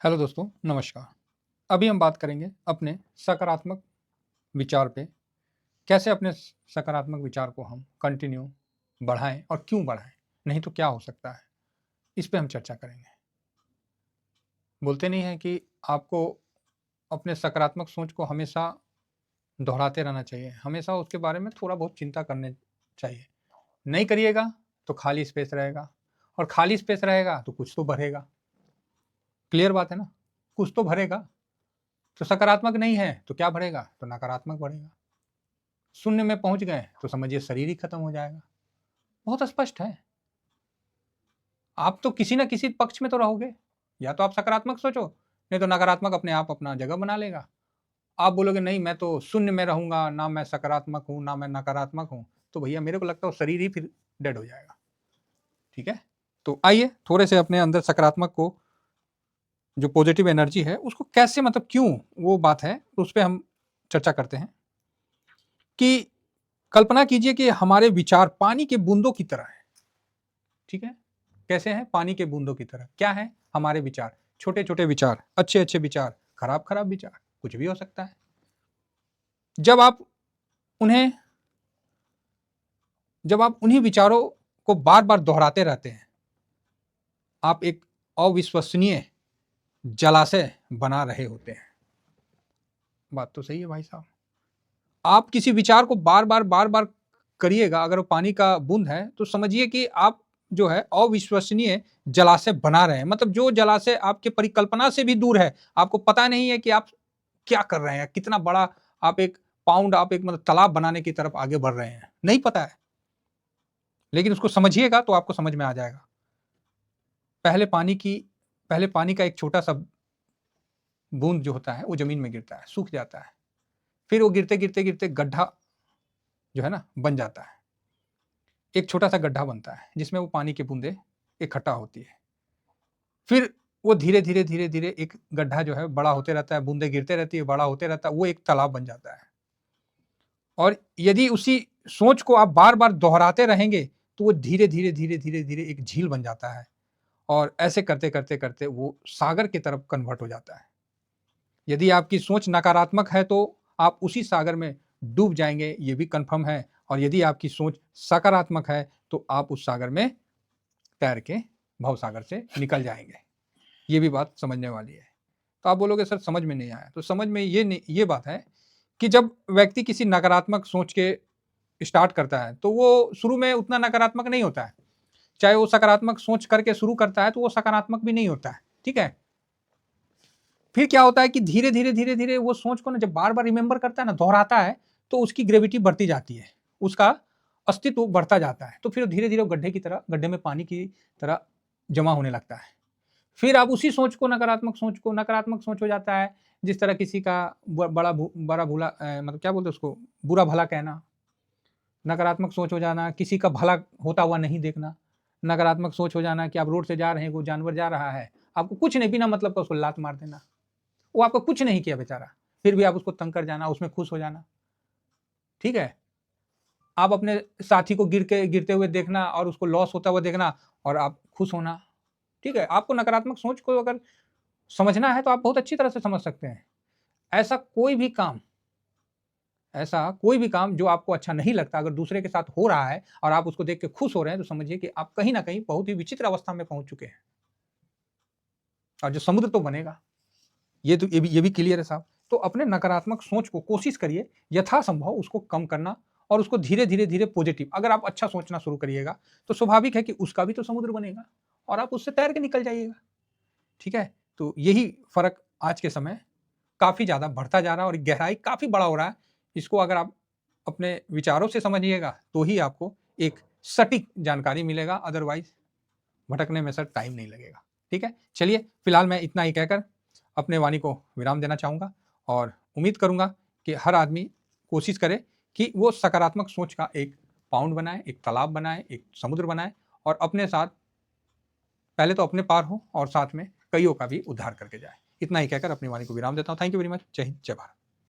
Hello दोस्तों, नमस्कार। अभी हम बात करेंगे अपने सकारात्मक विचार पे। कैसे अपने सकारात्मक विचार को हम कंटिन्यू बढ़ाएँ और क्यों बढ़ाएँ? नहीं तो क्या हो सकता है? इस पे हम चर्चा करेंगे। बोलते नहीं हैं कि आपको अपने सकारात्मक सोच को हमेशा दोहराते रहना चाहिए। हमेशा उसके बारे में थोड़ा बहुत चिंता करनी चाहिए। नहीं करिएगा तो खाली स्पेस रहेगा और खाली स्पेस रहेगा तो कुछ तो भरेगा। क्लियर बात है ना? कुछ तो भरेगा। तो सकारात्मक नहीं है तो क्या भरेगा? तो नकारात्मक भरेगा। शून्य में पहुंच गए तो समझिए शरीर ही खत्म हो जाएगा। बहुत स्पष्ट है। आप तो किसी ना किसी पक्ष में तो रहोगे। या तो आप सकारात्मक सोचो, नहीं तो नकारात्मक अपने आप अपना जगह बना लेगा। आप बोलोगे नहीं मैं तो शून्य में रहूंगा, ना मैं सकारात्मक हूं ना मैं नकारात्मक हूं, तो भैया मेरे को लगता है शरीर ही फिर डेड हो जाएगा। ठीक है, तो आइए थोड़े से अपने अंदर सकारात्मक को, जो पॉजिटिव एनर्जी है उसको कैसे, मतलब क्यों, वो बात है उस पर हम चर्चा करते हैं। कि कल्पना कीजिए कि हमारे विचार पानी के बूंदों की तरह है। ठीक है, कैसे हैं? पानी के बूंदों की तरह। क्या है हमारे विचार? छोटे छोटे विचार, अच्छे अच्छे विचार, खराब खराब विचार, कुछ भी हो सकता है। जब आप उन्हें जब आप उन्हीं विचारों को बार बार दोहराते रहते हैं, आप एक अविश्वसनीय जलाशय बना रहे होते हैं। बात तो सही है भाई साहब। आप किसी विचार को बार बार करिएगा, अगर वो पानी का बूंद है तो समझिए कि आप जो है अविश्वसनीय जलाशय बना रहे हैं। मतलब जो जलाशय आपके परिकल्पना से भी दूर है, आपको पता नहीं है कि आप क्या कर रहे हैं, कितना बड़ा आप एक आप एक मतलब तालाब बनाने की तरफ आगे बढ़ रहे हैं, नहीं पता है। लेकिन उसको समझिएगा तो आपको समझ में आ जाएगा। पहले पानी की पहले पानी का एक छोटा सा बूंद जो होता है वो जमीन में गिरता है, सूख जाता है। फिर वो गिरते गिरते गिरते गड्ढा जो है ना बन जाता है। एक छोटा सा गड्ढा बनता है जिसमें वो पानी की बूंदें इकट्ठा होती है। फिर वो धीरे धीरे धीरे धीरे एक गड्ढा जो है बड़ा होते रहता है, बूंदे गिरते रहती है, बड़ा होते रहता है, वो एक तालाब बन जाता है। और यदि उसी सोच को आप बार बार दोहराते रहेंगे तो वो धीरे धीरे धीरे धीरे धीरे एक झील बन जाता है। और ऐसे करते करते करते वो सागर की तरफ कन्वर्ट हो जाता है। यदि आपकी सोच नकारात्मक है तो आप उसी सागर में डूब जाएंगे, ये भी कन्फर्म है। और यदि आपकी सोच सकारात्मक है तो आप उस सागर में तैर के भव सागर से निकल जाएंगे। ये भी बात समझने वाली है। तो आप बोलोगे सर समझ में नहीं आया, तो समझ में ये बात है कि जब व्यक्ति किसी नकारात्मक सोच के स्टार्ट करता है तो वो शुरू में उतना नकारात्मक नहीं होता है। चाहे वो सकारात्मक सोच करके शुरू करता है तो वो सकारात्मक भी नहीं होता है। ठीक है, फिर क्या होता है कि धीरे धीरे धीरे धीरे वो सोच को ना जब बार बार रिमेंबर करता है ना, दोहराता है, तो उसकी ग्रेविटी बढ़ती जाती है, उसका अस्तित्व बढ़ता जाता है। तो फिर धीरे धीरे गड्ढे की तरह, गड्ढे में पानी की तरह जमा होने लगता है। फिर आप उसी सोच को, नकारात्मक सोच हो जाता है। जिस तरह किसी का बड़ा भूला, मतलब क्या बोलते हैं उसको, बुरा भला कहना। नकारात्मक सोच हो जाना, किसी का भला होता हुआ नहीं देखना। नकारात्मक सोच हो जाना कि आप रोड से जा रहे हैं, कोई जानवर जा रहा है, आपको कुछ नहीं, बिना मतलब का उसको लात मार देना। वो आपको कुछ नहीं किया बेचारा, फिर भी आप उसको तंग कर जाना, उसमें खुश हो जाना। ठीक है, आप अपने साथी को गिरते हुए देखना और उसको लॉस होता हुआ देखना और आप खुश होना। ठीक है, आपको नकारात्मक सोच को अगर समझना है तो आप बहुत अच्छी तरह से समझ सकते हैं। ऐसा कोई भी काम ऐसा कोई भी काम जो आपको अच्छा नहीं लगता, अगर दूसरे के साथ हो रहा है और आप उसको देख के खुश हो रहे हैं, तो समझिए कि आप कहीं ना कहीं बहुत ही विचित्र अवस्था में पहुंच चुके हैं। और जो समुद्र तो बनेगा, ये भी क्लियर है साहब। तो अपने नकारात्मक सोच को कोशिश करिए यथासंभव उसको कम करना, और उसको धीरे धीरे धीरे पॉजिटिव, अगर आप अच्छा सोचना शुरू करिएगा तो स्वाभाविक है कि उसका भी तो समुद्र बनेगा और आप उससे तैर के निकल जाइएगा। ठीक है, तो यही फर्क आज के समय काफी ज्यादा बढ़ता जा रहा है और गहराई काफी बड़ा हो रहा है। इसको अगर आप अपने विचारों से समझिएगा तो ही आपको एक सटीक जानकारी मिलेगा, अदरवाइज भटकने में सर टाइम नहीं लगेगा। ठीक है, चलिए फिलहाल मैं इतना ही कहकर अपने वाणी को विराम देना चाहूँगा और उम्मीद करूँगा कि हर आदमी कोशिश करे कि वो सकारात्मक सोच का एक पाउंड बनाए, एक तालाब बनाए, एक समुद्र बनाए, और अपने साथ पहले तो अपने पार हो और साथ में कईयों का भी उद्धार करके जाए। इतना ही कहकर अपनी वाणी को विराम देता हूँ। Thank you very much. जय हिंद, जय भारत।